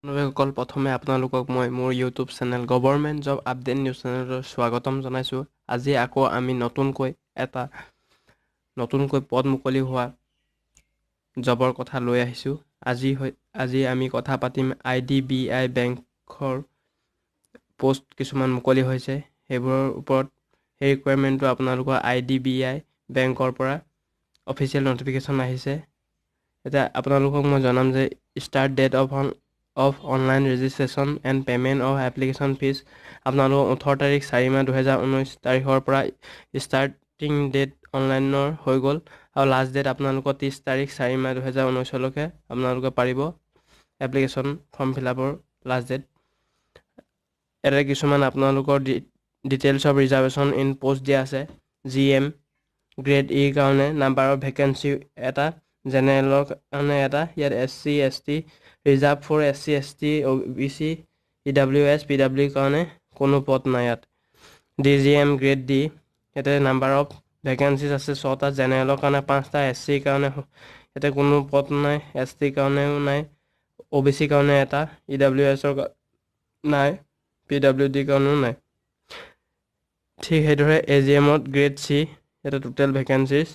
সকল প্ৰথমে আপোনালোকক মই মোৰ YouTube channel government job update news চেনেলৰ স্বাগতম জনাইছোঁ। আজি আকৌ আমি নতুনকৈ পদ মুকলি হোৱা জবৰ কথা লৈ আহিছোঁ। আজি আমি কথা পাতিম IDBI বেংকৰ পোষ্ট কিছুমান মুকলি হৈছে সেইবোৰৰ ওপৰত। সেই ৰিকুৱাৰমেণ্টটো আপোনালোকৰ IDBI বেংকৰ পৰা অফিচিয়েল নটিফিকেশ্যন আহিছে। এতিয়া আপোনালোকক মই জনাম যে start date of online registration and payment of application fees আপোনালোকৰ 18 তাৰিখ 4/মাহ 2019 তাৰিখৰ পৰা ষ্টাৰ্টিং ডেট অনলাইনৰ হৈ গ'ল আৰু লাষ্ট ডেট আপোনালোকৰ 30 তাৰিখ 4/মাহ 2019লৈকে আপোনালোকে পাৰিব এপ্লিকেশ্যন ফৰ্ম ফিল আপৰ লাষ্ট ডেট। ইয়াতে কিছুমান আপোনালোকৰ details of reservation in post দিয়া আছে। GM গ্ৰেড ইৰ কাৰণে নাম্বাৰ অফ ভেকেঞ্চি এটা, জেনেৰেলৰ কাৰণে এটা, ইয়াত SC ST reserved for SC ST OBC EWS PWৰ কাৰণে কোনো পদ নাই। ইয়াত DGM গ্ৰেড D ইয়াতে নাম্বাৰ অফ ভেকেঞ্চিজ আছে 6টা, জেনেৰেলৰ কাৰণে 5টা, SCৰ কাৰণে ইয়াতে কোনো পদ নাই, STৰ কাৰণেও নাই, OBCৰ কাৰণে এটা, EWSৰ নাই, PWDৰ কাৰণেও নাই। ঠিক সেইদৰে AGMত গ্ৰেড C ইয়াতে টোটেল ভেকেঞ্চিজ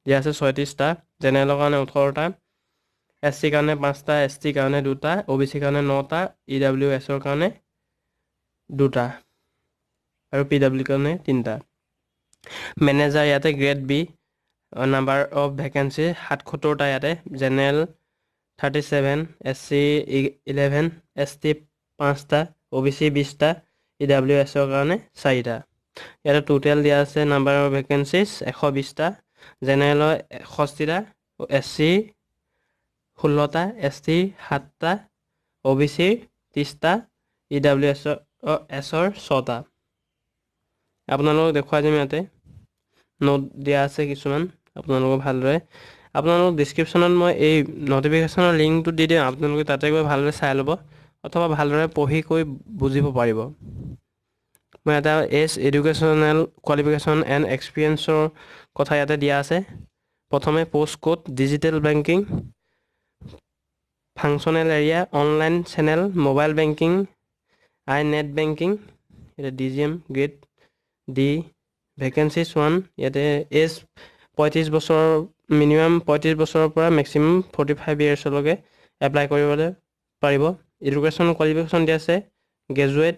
দিয়া আছে 36টা, জেনেৰেলৰ কাৰণে 18টা, SCৰ কাৰণে 5টা, STৰ কাৰণে 2টা, OBCৰ কাৰণে 9টা, EWSৰ কাৰণে 2টা আৰু PWৰ কাৰণে 3টা। মেনেজাৰ ইয়াতে grade B number of vacancy 77টা, ইয়াতে জেনেৰেল 37, SC 11, ST 5টা, OBC 20টা, EWSৰ কাৰণে 4টা। ইয়াতে টোটেল দিয়া আছে নাম্বাৰ অফ ভেকেঞ্চিজ 120টা, জেনেৰেলৰ 61টা, SC 16টা, ST 7টা, OBC 30টা, EWSৰ 6টা। আপোনালোকক দেখুৱাই দিম, ইয়াতে নোট দিয়া আছে কিছুমান, আপোনালোকক ভালদৰে আপোনালোকক ডিছক্ৰিপশ্যনত মই এই নটিফিকেশ্যনৰ লিংকটো দি দিম, আপোনালোকে তাতে গৈ ভালদৰে চাই ল'ব অথবা ভালদৰে পঢ়ি কৰি বুজিব পাৰিব। মই এটা এডুকেশ্যনেল কোৱালিফিকেশ্যন এণ্ড এক্সপিৰিয়েঞ্চৰ কথা ইয়াতে দিয়া আছে। প্ৰথমে post code digital banking, functional area, online channel, mobile banking, net banking, ইয়াতে DGM গ্ৰেড D ভেকেঞ্চিজ 1, ইয়াতে এজ 35 বছৰ, মিনিমাম 35 বছৰৰ পৰা মেক্সিমাম 45 ইয়াৰ্ছলৈকে এপ্লাই কৰিবলৈ পাৰিব। এডুকেশ্যন কোৱালিফিকেশ্যন দিয়া আছে graduate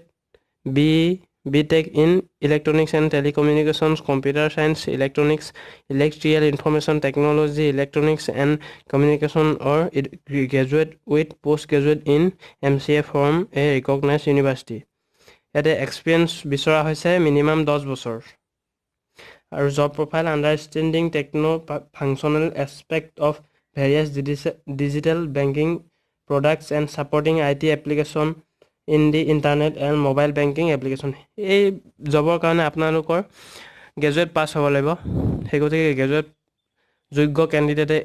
BTech in electronics and telecommunications, computer science, electronics, electrical information technology, electronics and communication or graduate with post graduate in MCA from a recognised university. ইয়াতে experience বিচৰা হৈছে minimum 10 বছৰ। আৰু job profile understanding functional aspect of various digital banking products and supporting IT application in the internet and mobile banking application. এই জবৰ কাৰণে আপোনালোকৰ graduate pass হ'ব লাগিব। সেই গতিকে গ্ৰেজুৱেট যোগ্য কেণ্ডিডেটে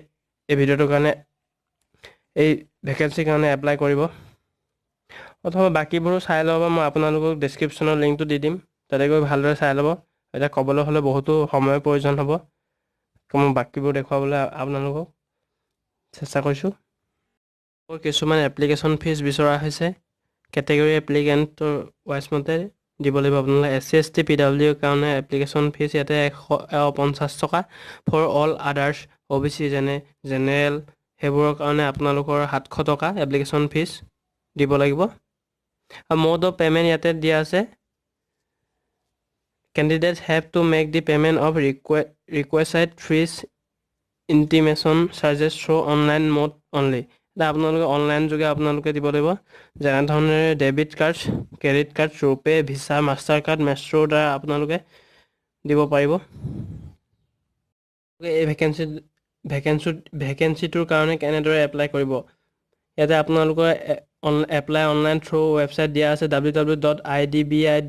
এই ভিডিঅ'টোৰ কাৰণে এই ভেকেঞ্চিৰ কাৰণে এপ্লাই কৰিব অথবা বাকীবোৰো চাই ল'ব। মই আপোনালোকক ডেছক্ৰিপশ্যনৰ লিংকটো দি দিম, তাতে গৈ ভালদৰে চাই ল'ব। এতিয়া ক'বলৈ হ'লে বহুতো সময়ৰ প্ৰয়োজন হ'ব, মই বাকীবোৰ দেখুৱাবলৈ আপোনালোকক চেষ্টা কৰিছোঁ। কিছুমান এপ্লিকেশ্যন ফিজ বিচৰা হৈছে, কেটেগৰী এপ্লিকেণ্টৰ ৱাইজ মতে দিব লাগিব। আপোনালোকে SC ST PWৰ কাৰণে এপ্লিকেশ্যন ফিজ ইয়াতে 150 টকা, ফৰ অল আদাৰ্ছ OBC যেনে জেনেৰেল সেইবোৰৰ কাৰণে আপোনালোকৰ 700 টকা এপ্লিকেশ্যন ফিজ দিব লাগিব। আৰু মোড অফ পে'মেণ্ট ইয়াতে দিয়া আছে, candidates have to make the payment of requested fees intimation charges through online mode only. এতিয়া আপোনালোকে অনলাইন যোগে আপোনালোকে দিব লাগিব, যেনেধৰণে ডেবিট কাৰ্ড, ক্ৰেডিট কাৰ্ড, ৰুপে, ভিছা, মাষ্টাৰ কাৰ্ড, মেষ্ট্ৰৰ দ্বাৰা আপোনালোকে দিব পাৰিব। এই ভেকেঞ্চিটোৰ কাৰণে কেনেদৰে এপ্লাই কৰিব, ইয়াতে আপোনালোকৰ এপ্লাই অনলাইন থ্ৰু ৱেবছাইট দিয়া আছে, www.idbi.com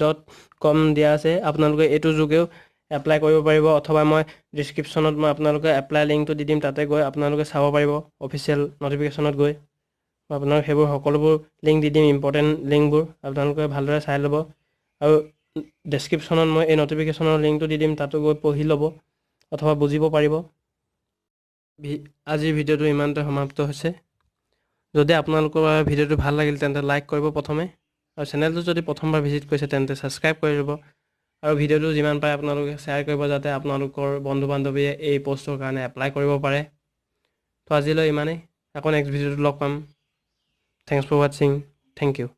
দিয়া আছে। আপোনালোকে এইটো যোগেও এপ্লাই কৰিব পাৰিব অথবা মই ডিছক্ৰিপশ্যনত আপোনালোকে এপ্লাই লিংকটো দি দিম, তাতে গৈ আপোনালোকে চাব পাৰিব। অফিচিয়েল নটিফিকেশ্যনত গৈ আপোনালোকে সেইবোৰ সকলোবোৰ লিংক দি দিম, ইম্পৰ্টেণ্ট লিংকবোৰ আপোনালোকে ভালদৰে চাই ল'ব। আৰু ডেছক্ৰিপশ্যনত মই এই নটিফিকেশ্যনৰ লিংকটো দি দিম, তাতো গৈ পঢ়ি ল'ব অথবা বুজিব পাৰিব। আজিৰ ভিডিঅ'টো ইমানতে সমাপ্ত হৈছে। যদি আপোনালোকৰ ভিডিঅ'টো ভাল লাগিল তেন্তে লাইক কৰিব প্ৰথমে, আৰু চেনেলটো যদি প্ৰথমবাৰ ভিজিট কৰিছে তেন্তে ছাবস্ক্ৰাইব কৰি দিব, আৰু ভিডিঅ'টো যিমান পাৰে আপোনালোকে শ্বেয়াৰ কৰিব যাতে আপোনালোকৰ বন্ধু বান্ধৱীয়ে এই পষ্টৰ কাৰণে এপ্লাই কৰিব পাৰে। তো আজিলৈ ইমানেই, আকৌ নেক্সট ভিডিঅ'টো লগ পাম। থেংকছ ফৰ ৱাটছিং, থেংক ইউ।